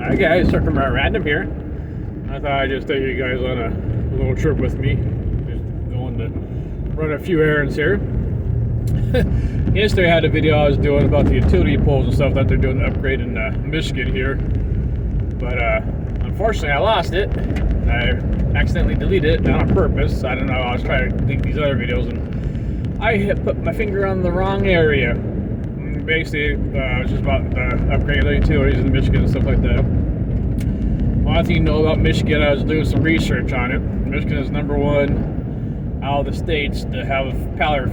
Hi guys, Herkimer at random here. I thought I'd just take you guys on a little trip with me. Just going to run a few errands here. Yesterday I had a video I was doing about the utility poles and stuff that they're doing the upgrade in Michigan here. But unfortunately I lost it. I accidentally deleted it, not on purpose. I don't know, I was trying to delete these other videos and I put my finger on the wrong area. Basically, it's just about the upgrade of the utilities in Michigan and stuff like that. One thing you know about Michigan, I was doing some research on it. Michigan is #1 out of the states to have power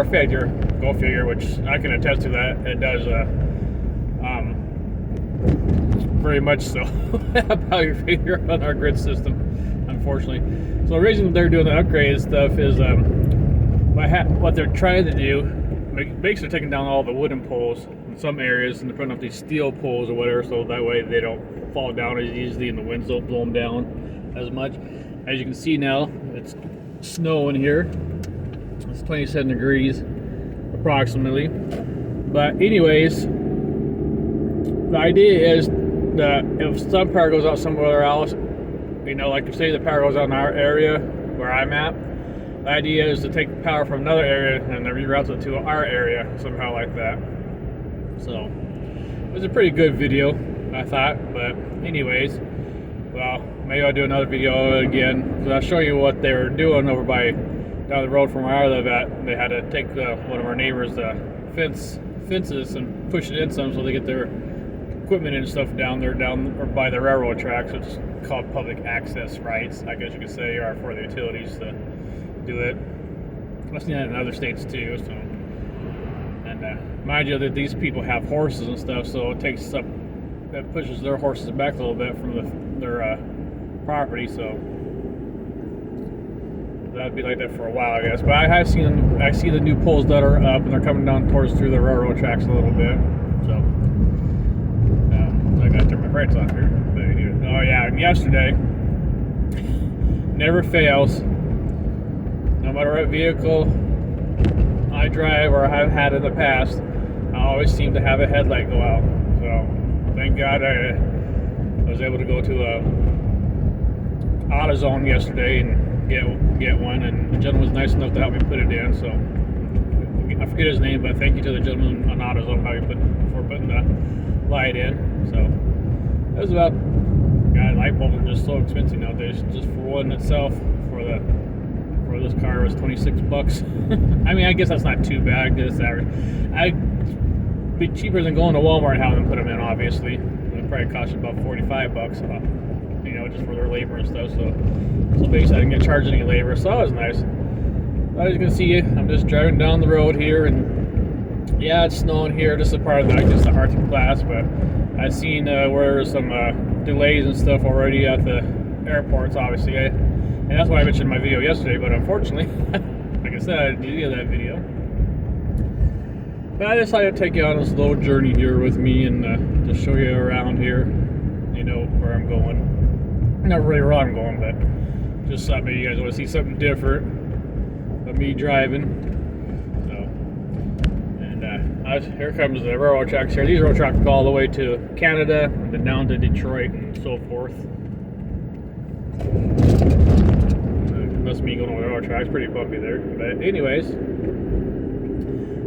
failure. Go figure, which I can attest to that. It does very much so have power failure on our grid system, unfortunately. So the reason they're doing the upgrade stuff is what they're trying to do. Basically taking down all the wooden poles in some areas and they're putting up these steel poles or whatever, so that way they don't fall down as easily and the winds don't blow them down as much. As you can see now, it's snowing here. It's 27 degrees approximately. But anyways, the idea is that if some power goes out somewhere else, you know, like say the power goes out in our area where I'm at, the idea is to take the power from another area and then reroute it to our area, somehow like that. So, it was a pretty good video, I thought. But anyways, well, maybe I'll do another video again, because I'll show you what they were doing over down the road from where I live at. They had to take one of our neighbors' fences and push it in some so they get their equipment and stuff down or by the railroad tracks, which is called public access rights, I guess you could say, or for the utilities to do it. I've seen that in other states too. So, and mind you that these people have horses and stuff, so it pushes their horses back a little bit from their property. So that'd be like that for a while, I guess. But I see the new poles that are up and they're coming down through the railroad tracks a little bit. So I gotta turn my brakes on here. But, oh yeah, and yesterday never fails. No matter what vehicle I drive or I've had in the past, I always seem to have a headlight go out. So thank God I was able to go to AutoZone yesterday and get one, and the gentleman was nice enough to help me put it in. So I forget his name, but thank you to the gentleman on AutoZone for putting the light in. So that was about. God, light bulbs are just so expensive nowadays. Just for one itself, for this car was $26. I mean, I guess that's not too bad. I guess I'd be cheaper than going to Walmart and having them put them in. Obviously, it probably cost you about $45, you know, just for their labor and stuff. So basically, I didn't get charged any labor, so that was nice. As you can see, I'm just driving down the road here, and yeah, it's snowing here. This is part of just the Arctic blast, but I've seen where there's some delays and stuff already at the airports, obviously. And that's why I mentioned in my video yesterday, but unfortunately, like I said, I didn't get that video. But I decided to take you on this little journey here with me and just show you around here, you know, where I'm going. Not really where I'm going, but just thought maybe you guys want to see something different of me driving. So, and here comes the railroad tracks here. These railroad tracks go all the way to Canada and then down to Detroit and so forth. That's me going on the railroad tracks, pretty bumpy there. But anyways,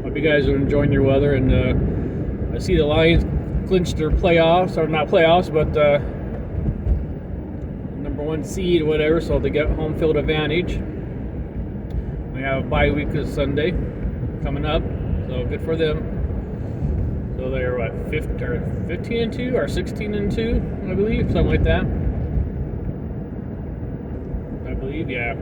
hope you guys are enjoying your weather. And I see the Lions clinched their playoffs, or not playoffs, but #1 seed or whatever, so they get home field advantage. We have a bye week this Sunday coming up, so good for them. So they're what, 15-2 or 16-2, I believe, something like that. Yeah.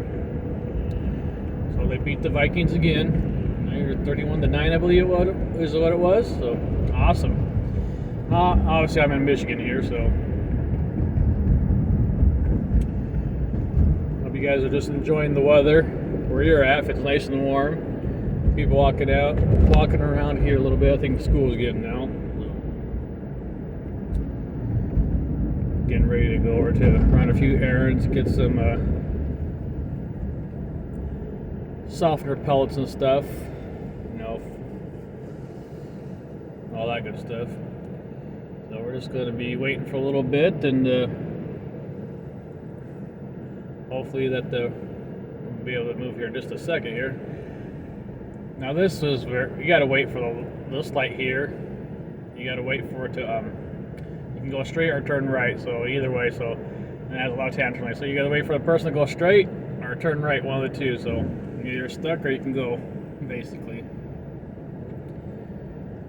So they beat the Vikings again. They're 31-9, I believe is what it was. So awesome. Obviously, I'm in Michigan here, so hope you guys are just enjoying the weather where you're at. If it's nice and warm, people walking around here a little bit. I think school's getting out. Getting ready to go over to run a few errands, get some softener pellets and stuff, you know, all that good stuff. So we're just going to be waiting for a little bit, and hopefully that we'll be able to move here in just a second here. Now this is where you got to wait for this light here. You got to wait for it to you can go straight or turn right. So either way, so and it has a lot of tangent lights. So you got to wait for the person to go straight or turn right, one of the two. So you're stuck or you can go, basically.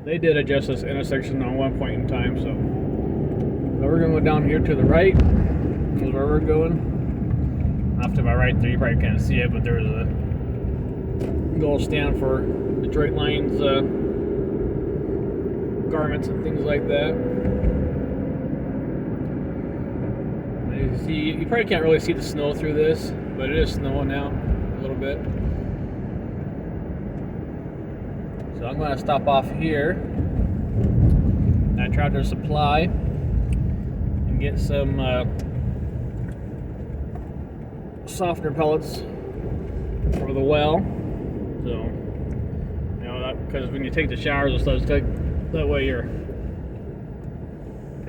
They did adjust this intersection on one point in time, so we're gonna go down here to the right. That's where we're going. Off to my right there, you probably can't see it, but there's a little stand for Detroit Lions garments and things like that. You see, you probably can't really see the snow through this, but it is snowing now a little bit. So I'm going to stop off here at Tractor Supply and get some softener pellets for the well. So, you know, because when you take the showers and stuff, that way your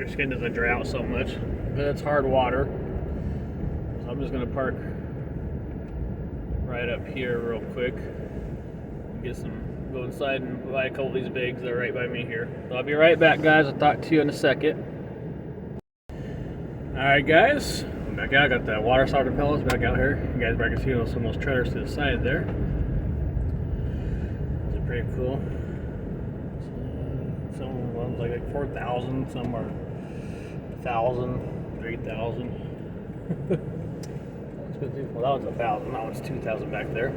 skin doesn't dry out so much. But it's hard water. So I'm just going to park right up here real quick. Go inside and buy a couple of these bags that are right by me here. So I'll be right back, guys. I'll talk to you in a second. Alright, guys. I'm back out. I got the water softener pellets back out here. You guys probably can see some of those trailers to the side there. It's pretty cool. Some ones like 4,000, some are 1,000, 3,000. Well, that was 1,000. Now it's 2,000 back there.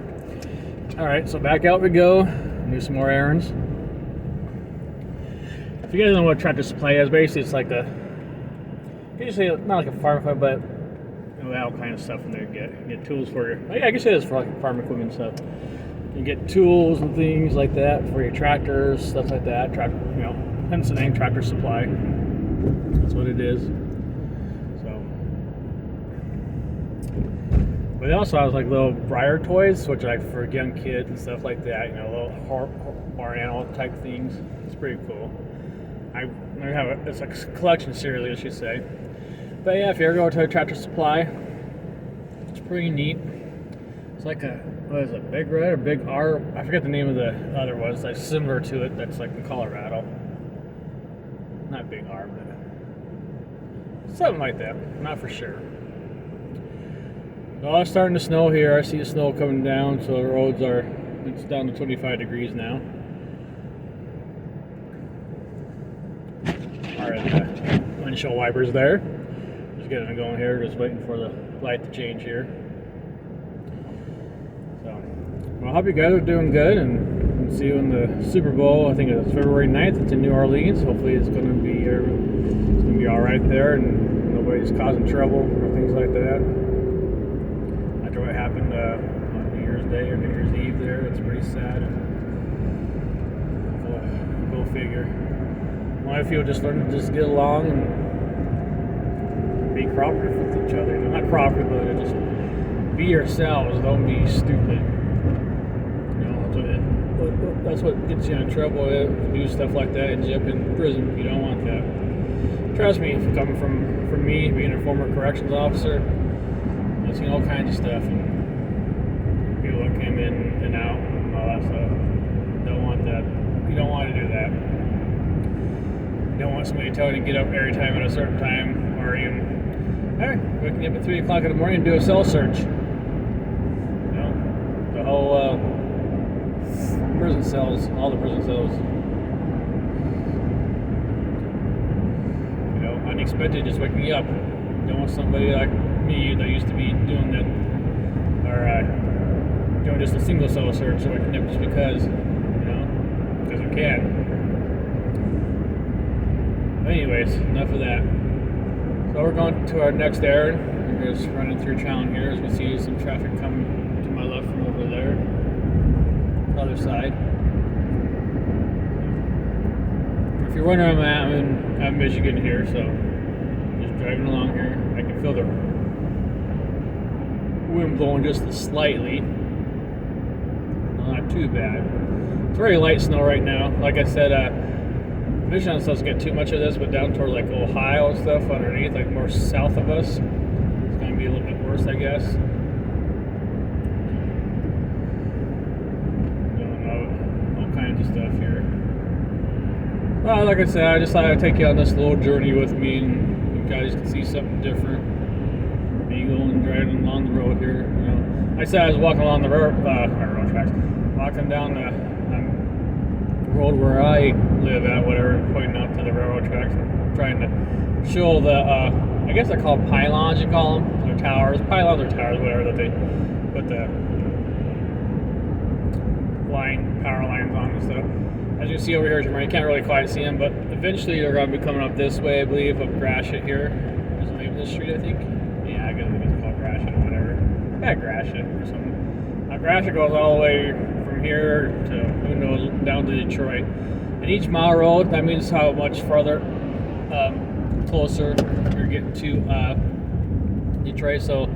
Alright, so back out we go. Do some more errands. If you guys don't know what Tractor Supply is, basically it's like you say not like a farm equipment, but you know, all kind of stuff in there. You get tools for your. I guess it is for like farm equipment stuff. You get tools and things like that for your tractors, stuff like that. Tractor, you know, hence the name Tractor Supply. That's what it is. But they also have like little briar toys, which are like for young kids and stuff like that. You know, little barn animal type things. It's pretty cool. I have it's like a collection series, I should say. But yeah, if you ever go to a Tractor Supply, it's pretty neat. It's like what is it, Big Red or Big R? I forget the name of the other one. It's like similar to it. That's like in Colorado. Not Big R, but something like that. Not for sure. Well, it's starting to snow here. I see the snow coming down, so the roads it's down to 25 degrees now. Alright, windshield wipers there. Just getting it going here, just waiting for the light to change here. So, well, I hope you guys are doing good, and see you in the Super Bowl. I think it's February 9th. It's in New Orleans. Hopefully it's going to be alright there, and nobody's causing trouble or things like that. What happened on New Year's Day or New Year's Eve there. It's pretty sad. Go figure. Well, if you'll just learn to just get along and be cooperative with each other. You know, not cooperative, but just be yourselves. Don't be stupid. You know, that's what gets you in trouble. Do stuff like that and end up in prison. You don't want that. Trust me, if coming from me, being a former corrections officer, I've seen all kinds of stuff, and people that came in and out and all that stuff. Don't want that. You don't want to do that. You don't want somebody telling you to get up every time at a certain time, or even, hey, waking up at 3 o'clock in the morning and do a cell search. You know, the whole prison cells, all the prison cells. You know, unexpected, just waking you up. You don't want somebody like me that used to be doing that, or doing just a single cell search, so I can just because, you know, because we can. But anyways, enough of that. So we're going to our next errand. We're just running through town here as we see some traffic coming to my left from over there, other side. If you're wondering where I'm in Michigan here, so just driving along here. I can feel the wind blowing just slightly. Not too bad. It's very light snow right now. Like I said, Michigan doesn't get too much of this, but down toward like Ohio and stuff underneath, like more south of us, it's going to be a little bit worse, I guess. Doing all kinds of stuff here. Well, like I said, I just thought I'd take you on this little journey with me, and you guys can see something different. Me going driving along the road here. You know, like I said, I was walking along the road tracks, walking down the road where I live at, whatever, pointing out to the railroad tracks, and trying to show the, I guess they're called pylons, you call them, or towers, pylons or towers, whatever, that they put the power lines on and stuff. As you see over here, you can't really quite see them, but eventually they're going to be coming up this way, I believe, up Gratiot here. Is the name of this street, I think? Yeah, I guess it's called Gratiot or whatever. Yeah, Gratiot or something. Now, Gratiot goes all the way from here to, who knows, down to Detroit. And each mile road, that means how much farther closer you're getting to Detroit. So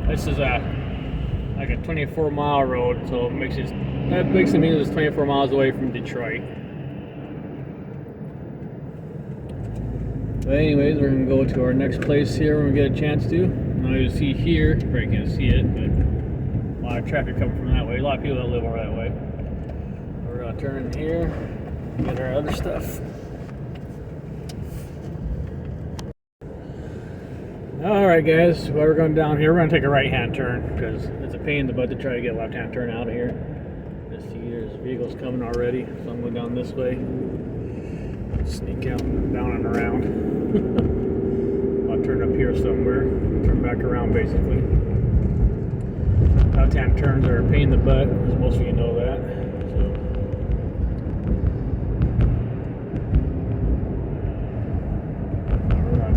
this is like a 24-mile road, so it makes it mean it's 24 miles away from Detroit. But anyways, we're gonna go to our next place here when we get a chance to. Now you see here, you probably can't see it, but a lot of traffic coming from that way. A lot of people that live over that way. We're gonna turn in here, get our other stuff. Alright guys, while we're going down here, we're going to take a right-hand turn because it's a pain in the butt to try to get a left-hand turn out of here. Just see there's vehicles coming already, so I'm going down this way. Sneak out down and around. I'll turn up here somewhere, turn back around basically. Left-hand turns are a pain in the butt, as most of you know that.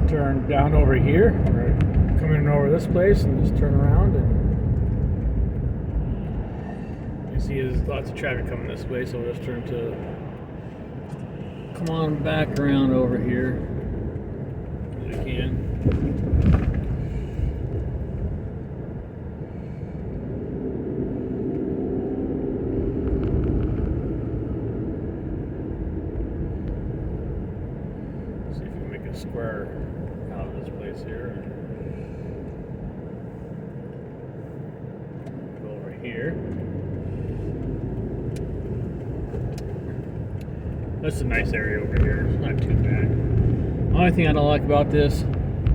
Turn down over here. We're coming over this place and just turn around, and you see there's lots of traffic coming this way, so we'll just turn to come on back around over here as we can. See if we can make a square out of this place here. Go over here. That's a nice area over here. It's not too bad. The only thing I don't like about this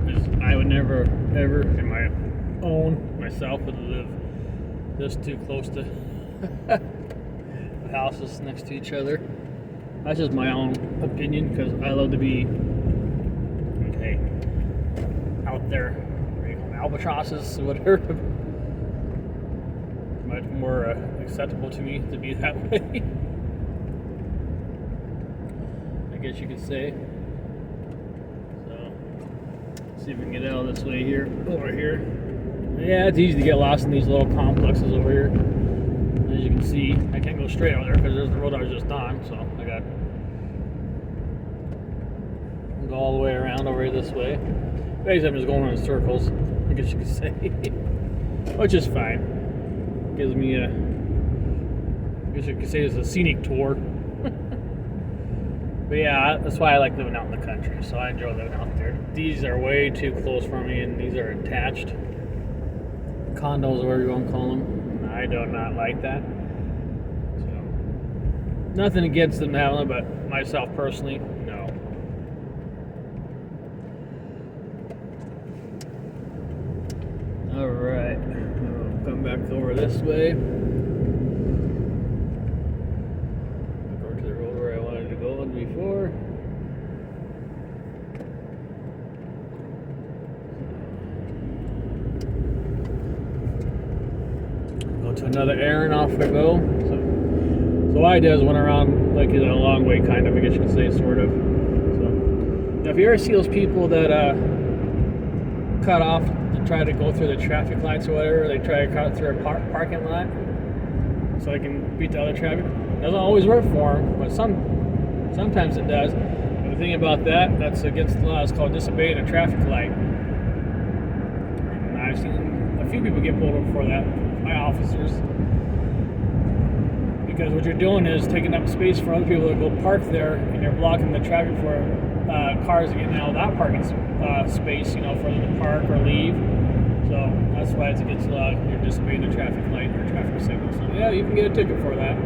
is I would never, ever, in my own, myself, would live this too close to the houses next to each other. That's just my own opinion, because I love to be out there, albatrosses, whatever. Much more acceptable to me to be that way. I guess you could say. So, see if we can get out of this way here, over here. Yeah, it's easy to get lost in these little complexes over here. As you can see, I can't go straight over there because there's the road I was just on, so I got to go all the way around over here this way. Basically, I'm just going in circles, I guess you could say, which is fine. Gives me a, I guess you could say it's a scenic tour. But yeah, that's why I like living out in the country, so I enjoy living out there. These are way too close for me, and these are attached condos, or whatever you want to call them. I do not like that. So, nothing against them having them, but myself personally, no. Alright, we'll come back over this way. Go to the road where I wanted to go on before. Go to another errand, off we go. So what I did is went around like a long way, kind of, I guess you could say, sort of. So, now if you ever see those people that cut off to try to go through the traffic lights or whatever, they try to cut through a parking lot so they can beat the other traffic. It doesn't always work for them, but sometimes it does. But the thing about that's against the law. It's called disobeying a traffic light. And I've seen a few people get pulled over for that by officers Because what you're doing is taking up space for other people to go park there, and you're blocking the traffic for cars getting out of that parking space, for them to park or leave. So that's why it's against the law. You're disobeying the traffic light or traffic signal. So yeah, you can get a ticket for that.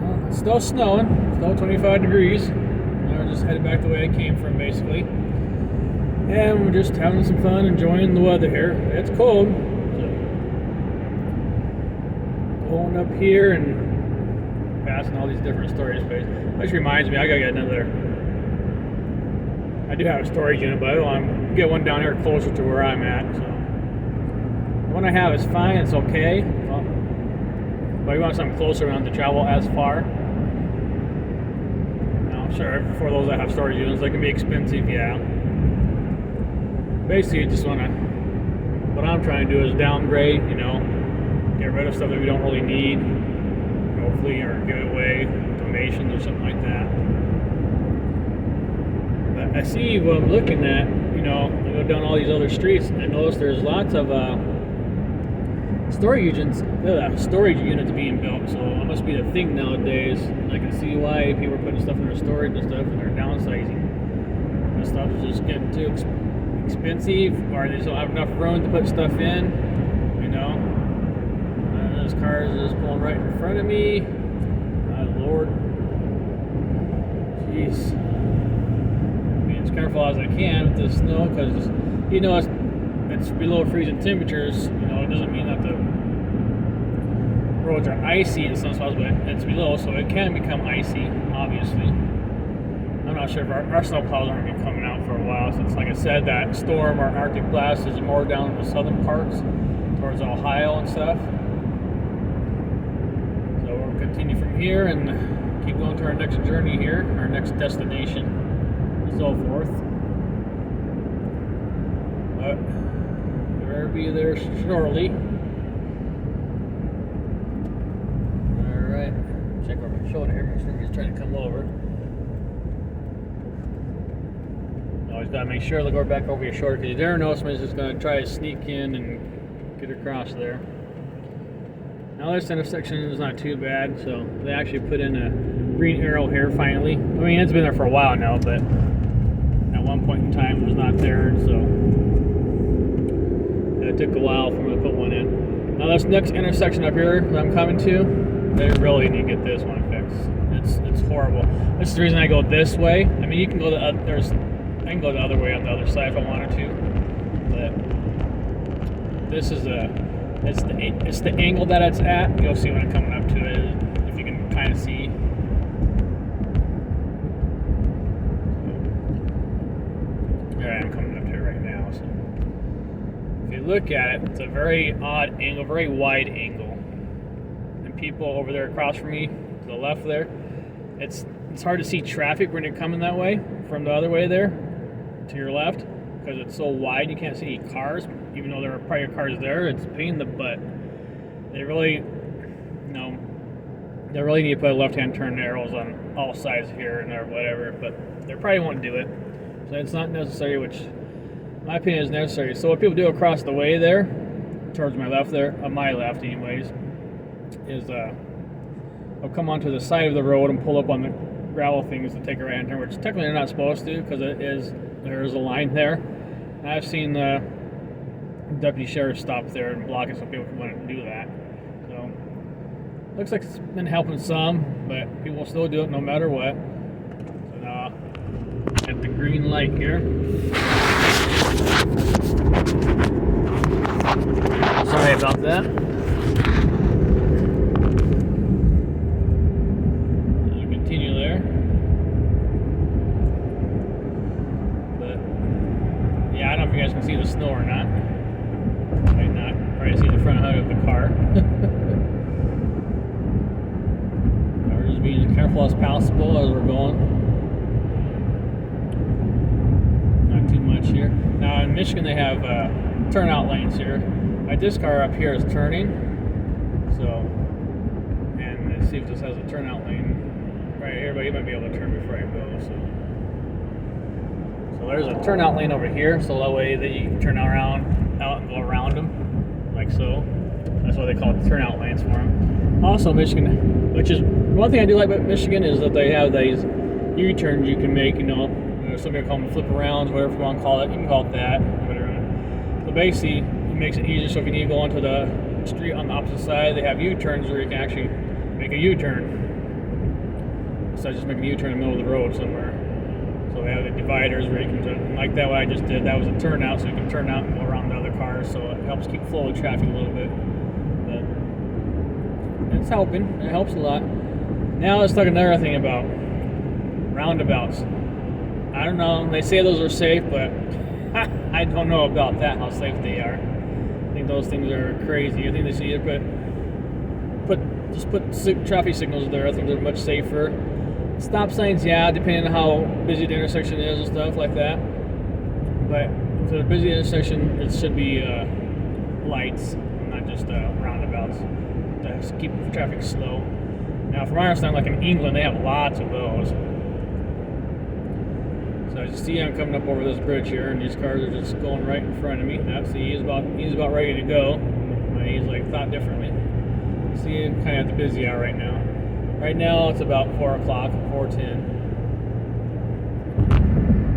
Well, it's still snowing, still 25 degrees. We're just headed back the way I came from, basically. And we're just having some fun, enjoying the weather here. It's cold. Going up here and passing all these different storage spaces. Which reminds me, I gotta get another. I do have a storage unit, but I don't want to get one down here closer to where I'm at. So the one I have is fine, it's okay. But you want something closer around to travel as far. Now, I'm sure for those that have storage units, they can be expensive, yeah. Basically, you just want to. What I'm trying to do is downgrade, get rid of stuff that we don't really need, hopefully, or give it away, donations or something like that. But I see what I'm looking at, I go down all these other streets, I notice there's lots of storage units being built, so it must be the thing nowadays. I can see why people are putting stuff in their storage and stuff, and they're downsizing. This stuff is just getting too expensive, or they just don't have enough room to put stuff in, This car is just pulling right in front of me. My Lord. Jeez. Being as careful as I can with the snow, because it's below freezing temperatures. It doesn't mean that the roads are icy in some spots, but it's below, so it can become icy, obviously. I'm not sure if our snow plows aren't going to be coming out for a while, since, like I said, that storm or Arctic blast is more down in the southern parts, towards Ohio and stuff. Continue from here and keep going to our next journey here, our next destination, and so forth. But we'll be there shortly. Alright, check over my shoulder here, make sure he's trying to come over. Always gotta make sure to go back over your shoulder, because you never know somebody's just gonna try to sneak in and get across there. Now this intersection is not too bad, so they actually put in a green arrow here finally. It's been there for a while now, but at one point in time it was not there, so it took a while for me to put one in. Now this next intersection up here that I'm coming to, they really need to get this one fixed. It's horrible. This is the reason I go this way. You can go I can go the other way on the other side if I wanted to, but this is it's the angle that it's at. You'll see when I'm coming up to it, if you can kind of see. There I am coming up to it right now. So if you look at it, it's a very odd angle, very wide angle. And people over there across from me, to the left there, it's hard to see traffic when you're coming that way from the other way there to your left, because it's so wide you can't see any cars, even though there are probably cars there. It's a pain in the butt. They really need to put left-hand turn arrows on all sides here and there, whatever, but they probably won't do it. So it's not necessary, which in my opinion is necessary. So what people do across the way there, towards my left there, on my left anyways, is they'll come onto the side of the road and pull up on the gravel things to take a right-hand turn, which technically they're not supposed to, because there is a line there. And I've seen the deputy sheriff stop there and block it so people wouldn't do that. So looks like it's been helping some, but people will still do it no matter what. So now at the green light here. Sorry about that. I'll continue there. But yeah, I don't know if you guys can see the snow or not. Might not. Probably see the front hood of the car. We're just being as careful as possible as we're going. Not too much here. Now in Michigan they have turnout lanes here. This car up here is turning. So, and let's see if this has a turnout lane right here, but you might be able to turn before I go. So there's a turnout lane over here, so that way that you can turn around out and go around them, like so. That's what they call it, turnout lanes for them. Also, Michigan, which is one thing I do like about Michigan, is that they have these U-turns you can make. Some people call them flip arounds, whatever you want to call it. You can call it that, whatever. So basically, it makes it easier. So if you need to go onto the street on the opposite side, they have U-turns where you can actually make a U-turn instead of just making a U-turn in the middle of the road somewhere. So they have the dividers where you can turn, like that. What I just did, that was a turnout, so you can turn out and go around the other cars. So it helps keep flow of traffic a little bit. But it's helping. It helps a lot. Now let's talk another thing about roundabouts. I don't know. They say those are safe, but I don't know about that. How safe they are. I think those things are crazy. I think they should either put traffic signals there. I think they're much safer. Stop signs, yeah, depending on how busy the intersection is and stuff like that. But for a busy intersection, it should be lights, not just roundabouts, to keep traffic slow. Now, from my understanding, like in England, they have lots of those. So as you see, I'm coming up over this bridge here, and these cars are just going right in front of me. Now, see, he's about ready to go. He's like thought differently. See, I'm kind of at the busy hour right now. Right now, it's about 4 o'clock, 4:10.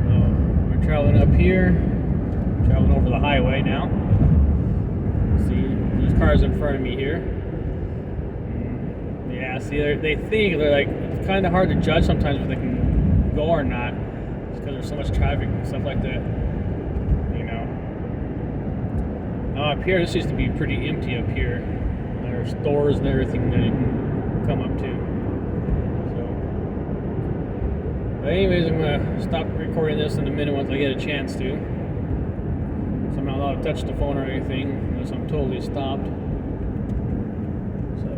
So we're traveling up here, traveling over the highway now. See, there's cars in front of me here. Yeah, see, they think they're like, it's kind of hard to judge sometimes if they can go or not, because there's so much traffic and stuff like that. Up here, this used to be pretty empty up here. There's stores and everything that you can come up to. But anyways, I'm going to stop recording this in a minute once I get a chance to. So I'm not allowed to touch the phone or anything unless I'm totally stopped. So,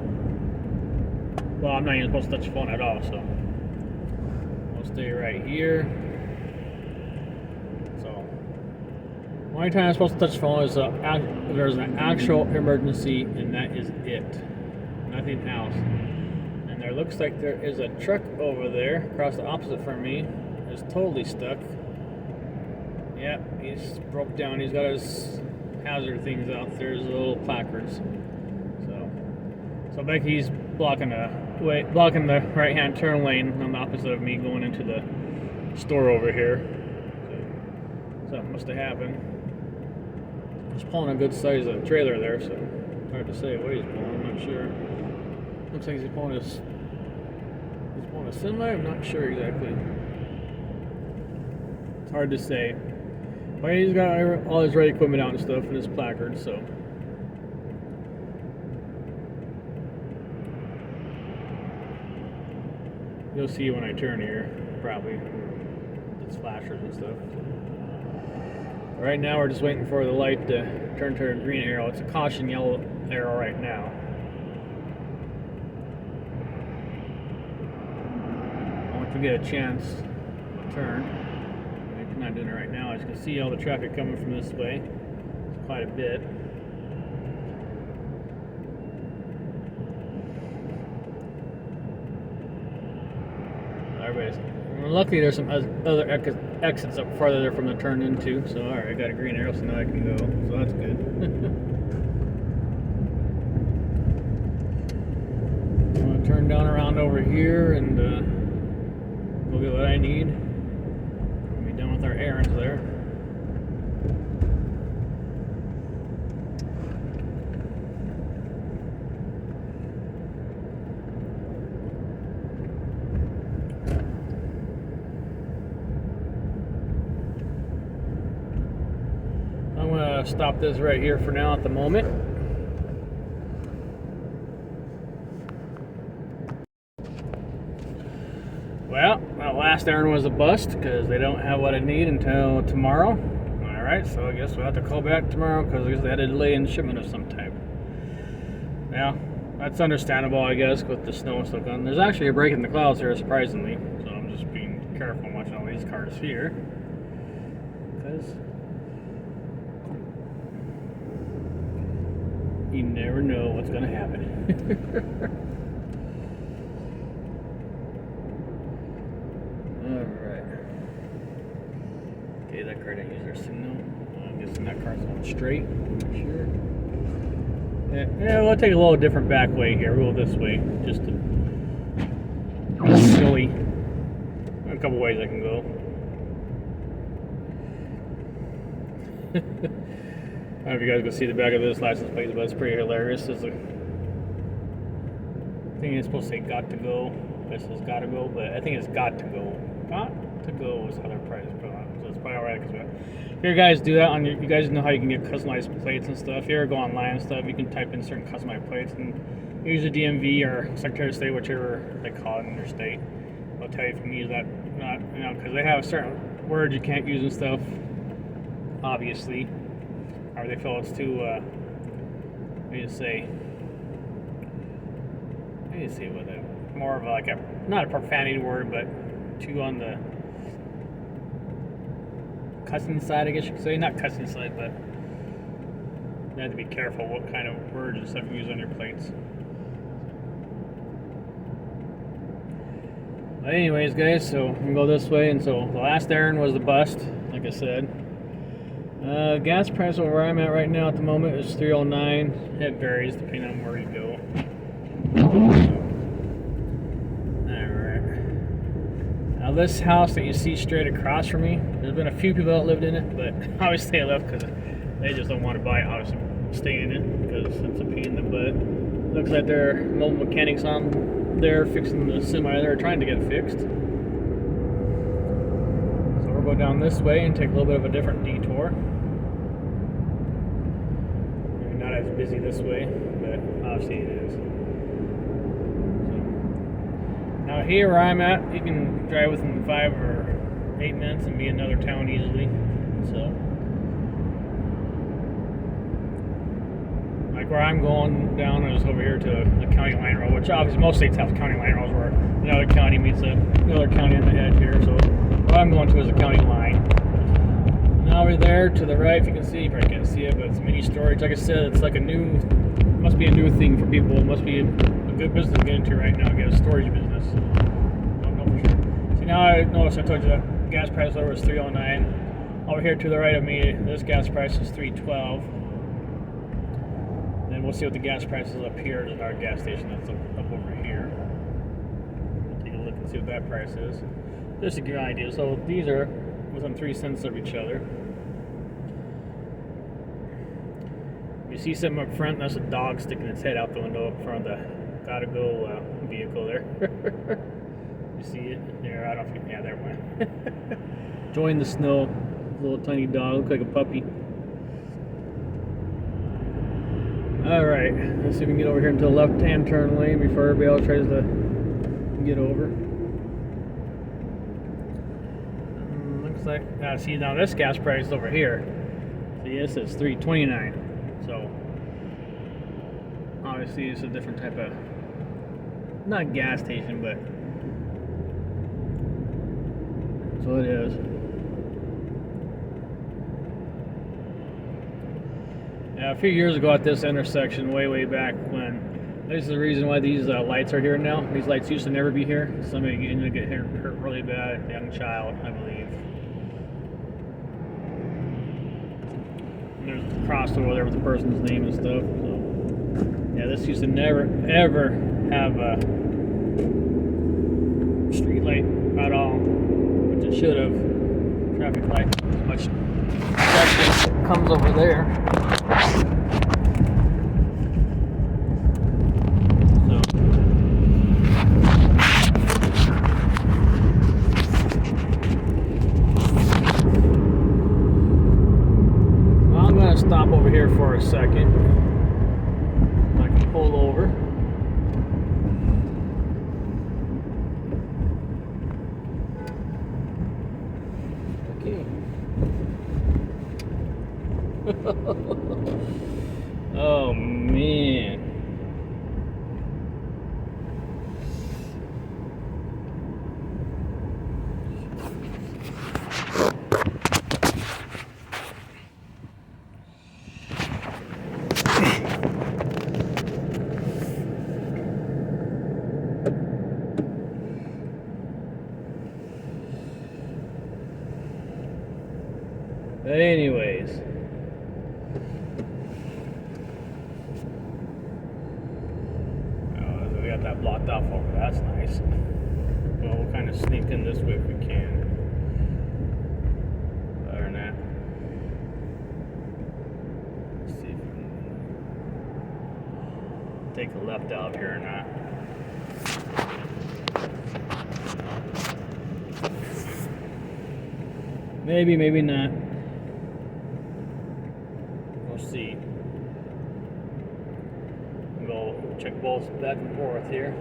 well, I'm not even supposed to touch the phone at all, so I'll stay right here. So, the only time I'm supposed to touch the phone is if there's an actual emergency, and that is it. Nothing else. There looks like there is a truck over there across the opposite from me. It's totally stuck. Yep, he's broke down. He's got his hazard things out there, his little placards. So I bet he's blocking the right-hand turn lane on the opposite of me going into the store over here. So something must have happened. He's pulling a good size trailer there, so hard to say what he's pulling. I'm not sure. Looks like he's pulling a semi. I'm not sure exactly. It's hard to say. But he's got all his right equipment out and stuff, and his placard. So you'll see when I turn here, probably. It's flashers and stuff. Right now, we're just waiting for the light to turn to a green arrow. It's a caution yellow arrow right now. If we get a chance to turn, I'm not doing it right now. As you can see, all the traffic coming from this way. It's quite a bit. Luckily, there's some other exits up farther there from the turn into. So, all right, I got a green arrow, so now I can go. So that's good. I'm gonna turn down around over here and go get what I need. We'll be done with our errands there. I'm going to stop this right here for now at the moment. Well, my last errand was a bust because they don't have what I need until tomorrow. Alright, so I guess we'll have to call back tomorrow because they had a delay in shipment of some type. Yeah, that's understandable, I guess, with the snow and stuff on. There's actually a break in the clouds here, surprisingly. So I'm just being careful watching all these cars here. Because you never know what's going to happen. That car didn't use their signal. I'm guessing that car's going straight. I'm not sure. Yeah, we'll take a little different back way here. We'll go this way, just to silly. A couple ways I can go. I don't know if you guys can see the back of this license plate, but it's pretty hilarious. It's a thing it's supposed to say "got to go." This is "got to go," but I think it's "got to go." Got to go is how they're probably pronounced. So it's probably alright. Because if you guys do that on your, you guys know how you can get customized plates and stuff. If you ever go online and stuff, you can type in certain customized plates and use the DMV or Secretary of State, whichever they call it in their state. They'll tell you if you can use that, not, you know, because they have certain words you can't use and stuff. Obviously, or they feel it's too. What do you say? What do you say with it? More of like a, not a profanity word, but too on the cussing side, I guess you could say. Not cussing side, but you have to be careful what kind of words and stuff you use on your plates. But anyways, guys, so we can go this way, and so the last errand was the bust, like I said. Gas price over where I'm at right now at the moment is $3.09. It varies depending on where you go. Alright. Now this house that you see straight across from me, there's been a few people that lived in it, but obviously I left because they just don't want to buy it, obviously staying in it, because it's a pain in the butt. Looks like there are mobile mechanics on there fixing the semi there, trying to get it fixed. So we'll go down this way and take a little bit of a different detour. Maybe not as busy this way, but obviously it is. Now here where I'm at, you can drive within 5 or 8 minutes and be in another town easily. So, like where I'm going down is over here to the county line road, which obviously most states have county line roads where another county meets another county on the edge here. So what I'm going to is a county line. Now over there to the right, if you can see, you probably can't see it, but it's mini storage. Like I said, it's like a new, must be a new thing for people. It must be a good business to get into right now, get a storage business. Don't know for sure. See, now I noticed I told you that gas price over is $3.09. Over here to the right of me, this gas price is $3.12. Then we'll see what the gas price is up here. There's our gas station that's up over here. We'll take a look and see what that price is. Just to give you an idea. So these are within 3 cents of each other. You see something up front, that's a dog sticking its head out the window up front of the gotta go vehicle there. You see it? There, I don't know if you, yeah, there it went. Join the snow. Little tiny dog, look like a puppy. Alright, let's see if we can get over here into the left-hand turn lane before everybody else tries to get over. Looks like, see now this gas price over here. See, this is $3.29. So, obviously it's a different type of, not gas station, but that's what it is. Yeah, a few years ago at this intersection, way back when, this is the reason why these lights are here now. These lights used to never be here. Somebody ended up getting hurt really bad, a young child, I believe. And there's a cross over there with the person's name and stuff. So, yeah, this used to never, ever have a street light at all, which it should have. Traffic light, as much traffic comes over there. Stop over here for a second. I can pull over. Okay. Oh man. But anyways, that blocked off over. That's nice. Well, we'll kind of sneak in this way if we can. Other than that, let's see if we can take a left out here or not. Maybe, maybe not. We'll see. We'll check both back and forth here.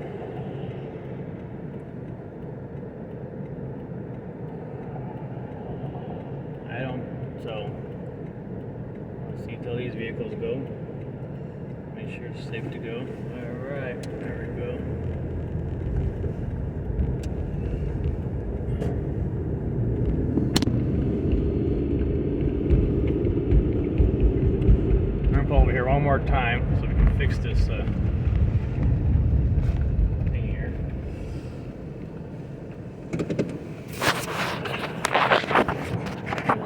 So let's see until these vehicles go. Make sure it's safe to go. Alright, there we go. I'm gonna pull over here one more time so we can fix this thing here.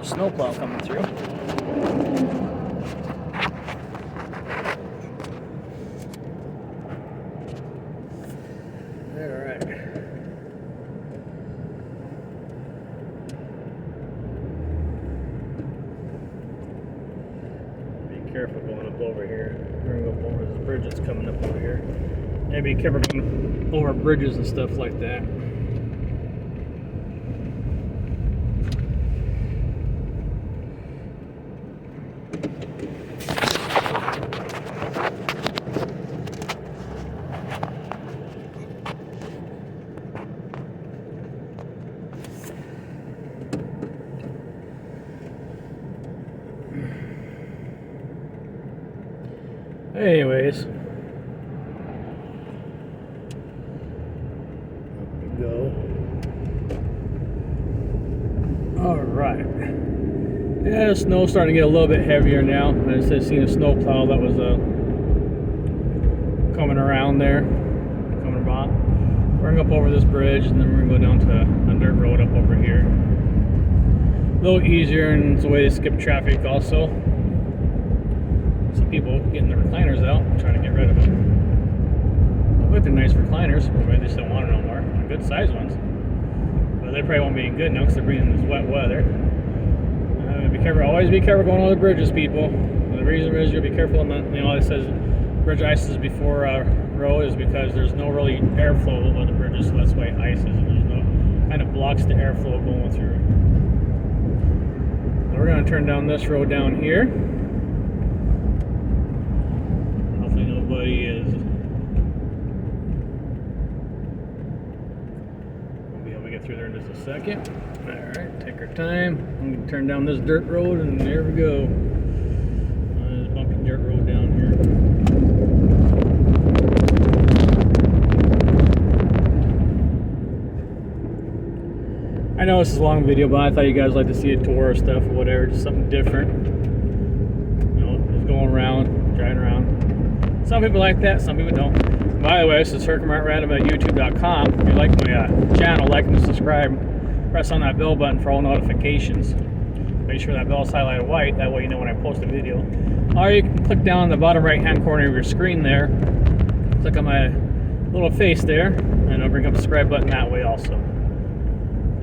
Snowplow coming through. Alright. Be careful going up over here. We're gonna go over this bridge that's coming up over here. And be careful going over bridges and stuff like that. Anyways, up we go. Alright. Yeah, the snow's starting to get a little bit heavier now. I just seen a snow plow that was coming around there. Coming about. We're going to go up over this bridge and then we're going to go down to a dirt road up over here. A little easier, and it's a way to skip traffic also. Some people getting their recliners out, trying to get rid of them. Look, they're nice recliners, but maybe they just don't want it no more. They're good size ones. But they probably won't be good now because they're bringing this wet weather. Be careful, always be careful going on the bridges, people. And the reason is you'll be careful on the, it says bridge ices before road is because there's no really airflow on the bridges, so that's why ice is. There's no, kind of blocks the airflow going through. So we're going to turn down this road down here. Nobody is. We'll be able to get through there in just a second. Alright, take our time. I'm going to turn down this dirt road, and there we go. This bumpy dirt road down here. I know this is a long video, but I thought you guys like to see a tour of stuff or whatever, just something different. You know, just going around, driving around. Some people like that, some people don't. By the way, this is Herkimer at youtube.com. If you like my channel, like and subscribe. Press on that bell button for all notifications. Make sure that bell is highlighted white, that way you know when I post a video. Or you can click down in the bottom right hand corner of your screen there. Click on my little face there, and it'll bring up the subscribe button that way also.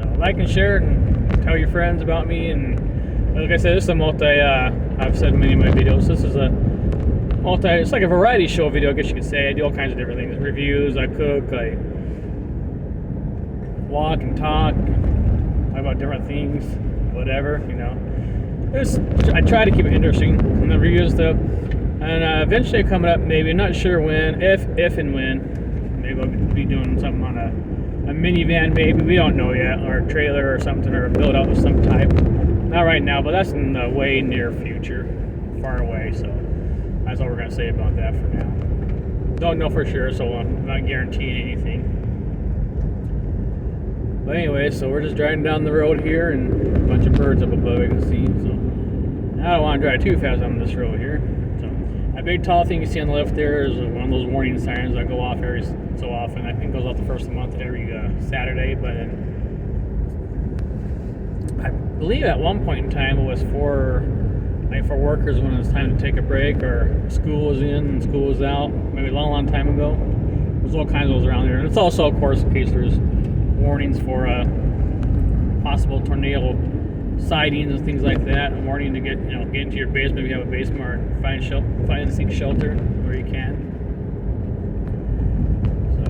So like and share and tell your friends about me. And like I said, this is a I've said in many of my videos, this is a it's like a variety show video, I guess you could say. I do all kinds of different things. Reviews, I cook, I walk and talk about different things, whatever, you know. I try to keep it interesting in the reviews stuff. And eventually coming up, maybe, not sure when, if and when, maybe I'll be doing something on a minivan, maybe, we don't know yet, or a trailer or something, or a build out of some type. Not right now, but that's in the way near future, far away, so. That's all we're going to say about that for now. Don't know for sure, so I'm not guaranteeing anything. But anyway, so we're just driving down the road here, and a bunch of birds up above you can see. So I don't want to drive too fast on this road here. So that big tall thing you see on the left there is one of those warning signs that go off every so often. I think it goes off the first of the month every Saturday. But then I believe at one point in time it was for workers when it's time to take a break, or school was in and school was out, maybe a long time ago. It There's all kinds of those around there. And it's also, of course, in case there's warnings for possible tornado sightings and things like that. A warning to get into your basement if you have a basement, or find seek shelter where you can. So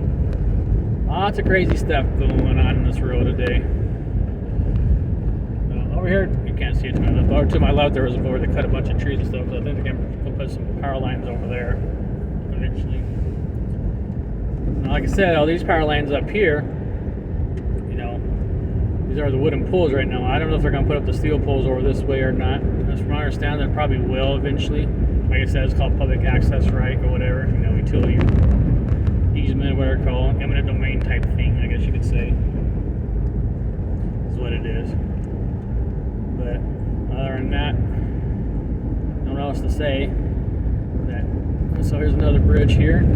lots of crazy stuff going on this road today. Over here, you can't see it to my left. Over to my left, there was a board that cut a bunch of trees and stuff. So I think they're going to put some power lines over there eventually. Now, like I said, all these power lines up here, these are the wooden poles right now. I don't know if they're going to put up the steel poles over this way or not. As from my understanding, they probably will eventually. Like I said, it's called public access right or whatever. Utility easement, whatever it's called. Eminent domain type thing, I guess you could say. Is what it is. But other than that, nothing else to say. So here's another bridge here.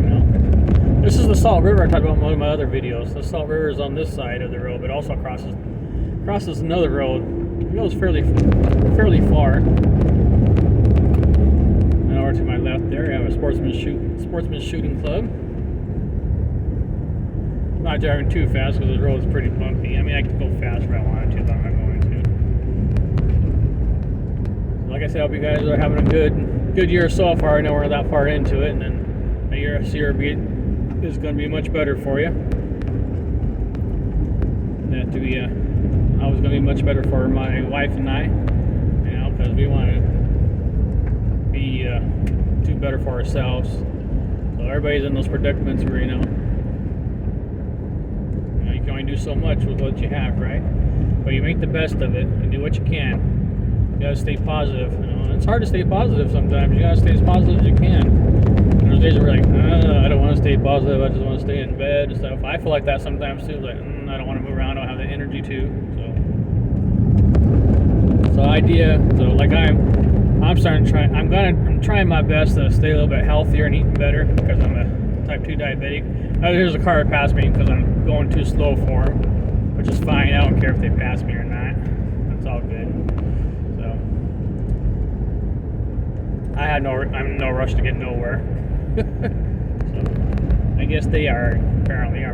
This is the Salt River I talked about in one of my other videos. The Salt River is on this side of the road, but also crosses another road. It goes fairly far. And over to my left there, I have a sportsman's shooting club. I'm not driving too fast because the road is pretty bumpy. I mean, I could go fast if I wanted to, but I'm not going to. Like I said, I hope you guys are having a good year so far. I know we're that far into it, and then a year is going to be much better for you. That to be always going to be much better for my wife and I, because we want to be do better for ourselves. So everybody's in those predicaments where you can only do so much with what you have, right? But you make the best of it and do what you can. You gotta stay positive. It's hard to stay positive sometimes. You gotta stay as positive as you can. And there's days where you're like, I don't want to stay positive. I just want to stay in bed and stuff. I feel like that sometimes too. Like, I don't want to move around. I don't have the energy to. I'm trying my best to stay a little bit healthier and eating better because I'm a type 2 diabetic. There's a car that passed me because I'm going too slow for them, which is fine. I don't care if they pass me or not. That's all good. I'm in no rush to get nowhere. So I guess they are apparently.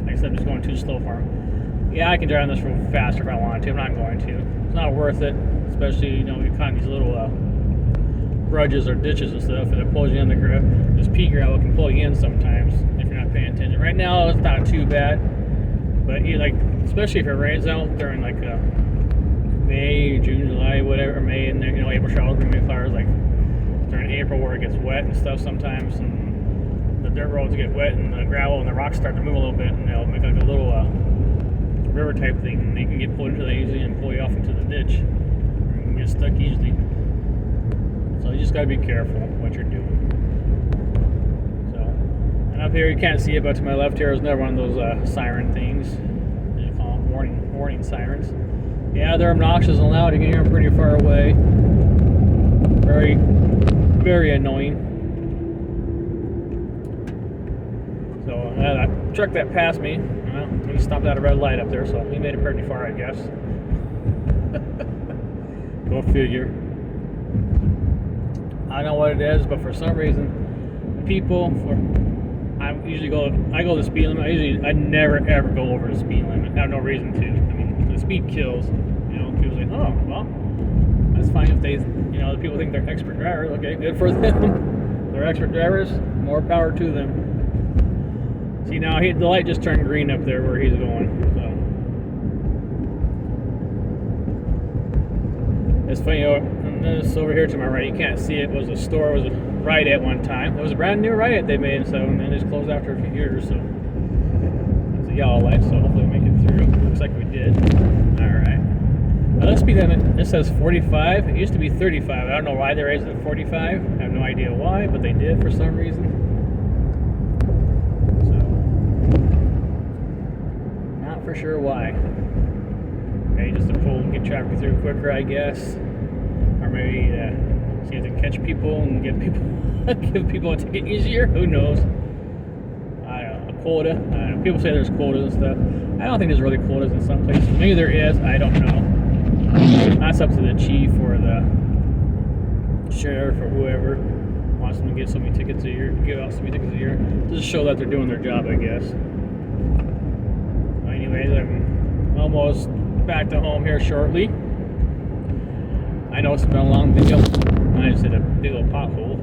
Like I said, I'm just going too slow for them. Yeah, I can drive on this road faster if I want to. I'm not going to. It's not worth it, especially you find these little grudges or ditches and stuff, and it pulls you in the grip. This pea gravel can pull you in sometimes if you're not paying attention. Right now, it's not too bad, but especially if it rains out during like May, June, July, whatever, May, and then April showers bring me flowers like. During April where it gets wet and stuff sometimes, and the dirt roads get wet and the gravel and the rocks start to move a little bit, and they'll make like a little river type thing, and they can get pulled into that easily and pull you off into the ditch. You can get stuck easily. So you just got to be careful what you're doing. So, and up here you can't see it, but to my left here is another one of those siren things. They call them warning sirens. Yeah, they're obnoxious and loud. You can hear them pretty far away. Very, very annoying. So that truck that passed me, he stopped at a red light up there, so he made it pretty far, I guess. Go figure. I don't know what it is, but for some reason, I go the speed limit. I never ever go over the speed limit. I have no reason to. I mean, the speed kills. People say, oh, well, that's fine if they, the people think they're expert drivers. Okay, good for them. They're expert drivers. More power to them. See, now the light just turned green up there where he's going. So it's funny. This over here to my right, you can't see it. Was a store. It was a Rite Aid one time. It was a brand new Rite Aid they made, and then it's closed after a few years. So it's a yellow light. So hopefully we make it through. Looks like we did. All right. The speed limit, it says 45. It used to be 35. I don't know why they raised it to 45. I have no idea why, but they did for some reason. So, not for sure why. Okay, just to pull and get traffic through quicker, I guess. Or maybe see if they catch people and give people a ticket easier. Who knows? I don't know. A quota. People say there's quotas and stuff. I don't think there's really quotas in some places. Maybe there is. I don't know. That's up to the chief or the sheriff or whoever wants wants them to get so many tickets a year, give out so many tickets a year, just to show that they're doing their job, I guess. Anyways, I'm almost back to home here shortly. I know it's been a long video. I just hit a big old pothole.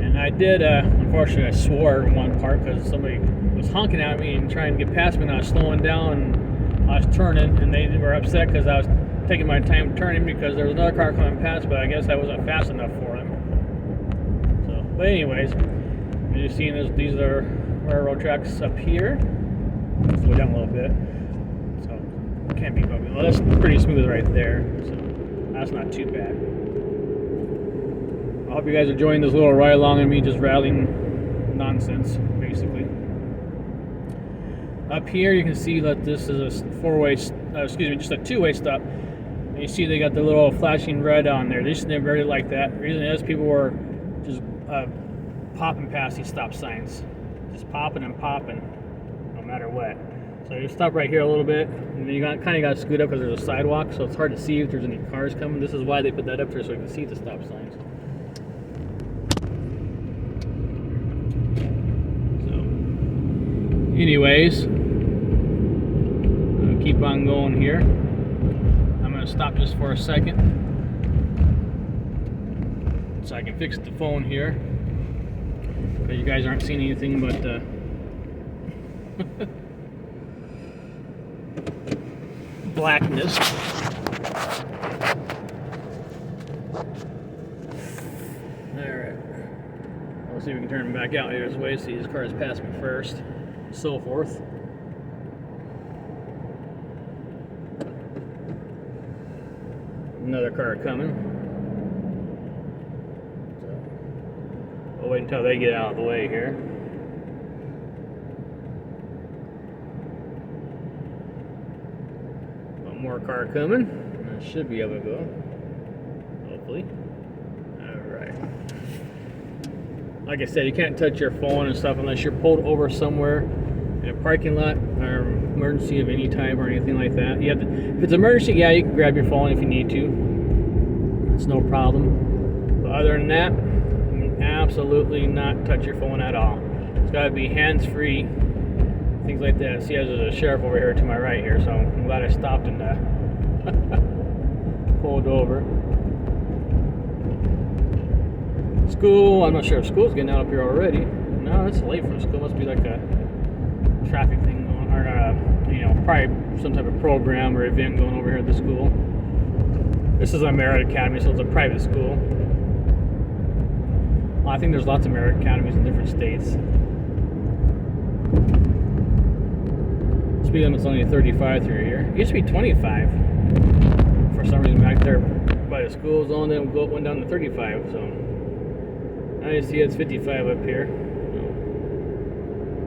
And I did, unfortunately, I swore in one part because somebody was honking at me and trying to get past me, and I was slowing down and I was turning, and they were upset because I was taking my time turning because there was another car coming past, but I guess I wasn't fast enough for them. So, but anyways, as you've seen, these are railroad tracks up here. Let's go down a little bit. So, can't be bumpy. Well, that's pretty smooth right there, so that's not too bad. I hope you guys are enjoying this little ride along and me just rattling nonsense, basically. Up here, you can see that this is a just a two-way stop. And you see they got the little flashing red on there. They just never really like that. The reason is people were just popping past these stop signs, just popping and popping, no matter what. So you stop right here a little bit, and then you kind of got to scoot up because there's a sidewalk, so it's hard to see if there's any cars coming. This is why they put that up there, so you can see the stop signs. Anyways, I'll keep on going here. I'm going to stop just for a second so I can fix the phone here, because you guys aren't seeing anything but blackness. Alright, let's see if we can turn him back out here this way. See, his cars passed me first. So forth. Another car coming. So we'll wait until they get out of the way here. One more car coming. That should be able to go. Hopefully. Alright. Like I said, you can't touch your phone and stuff unless you're pulled over somewhere in a parking lot or emergency of any type or anything like that. You have to, if it's emergency, yeah, you can grab your phone if you need to. It's no problem. But other than that, absolutely not touch your phone at all. It's got to be hands-free, things like that. See, there's a sheriff over here to my right here, so I'm glad I stopped and pulled over. School, I'm not sure if school's getting out up here already. No, it's late for school. Must be like a traffic thing going, or probably some type of program or event going over here at the school. This is a Merit Academy, so it's a private school. Well, I think there's lots of Merit Academies in different states. Speed limit's only 35 through here. It used to be 25. For some reason back there by the school zone, then went down to 35, so I see it's 55 up here.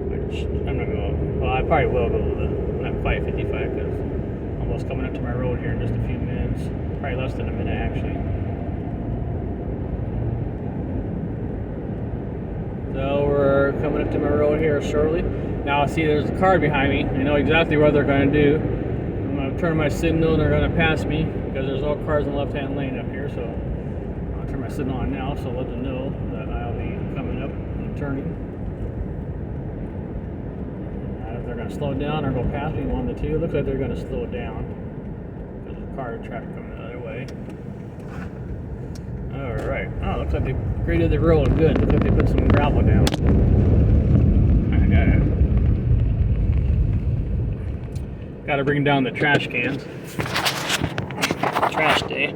Which I'm not going to, well, I probably will go to not quite 55 because I'm almost coming up to my road here in just a few minutes. Probably less than a minute, actually. So we're coming up to my road here shortly. Now, see, there's a car behind me. I know exactly what they're going to do. I'm going to turn my signal and they're going to pass me because there's no cars in the left-hand lane up here. So I'll turn my signal on now so let them know that I'll be coming up and turning. If they're going to slow down or go past me, one of the two. It looks like they're going to slow down because there's car traffic coming the other way. Alright. Oh, looks like they graded the road good. Looks like they put some gravel down. Gotta bring down the trash cans. Trash day.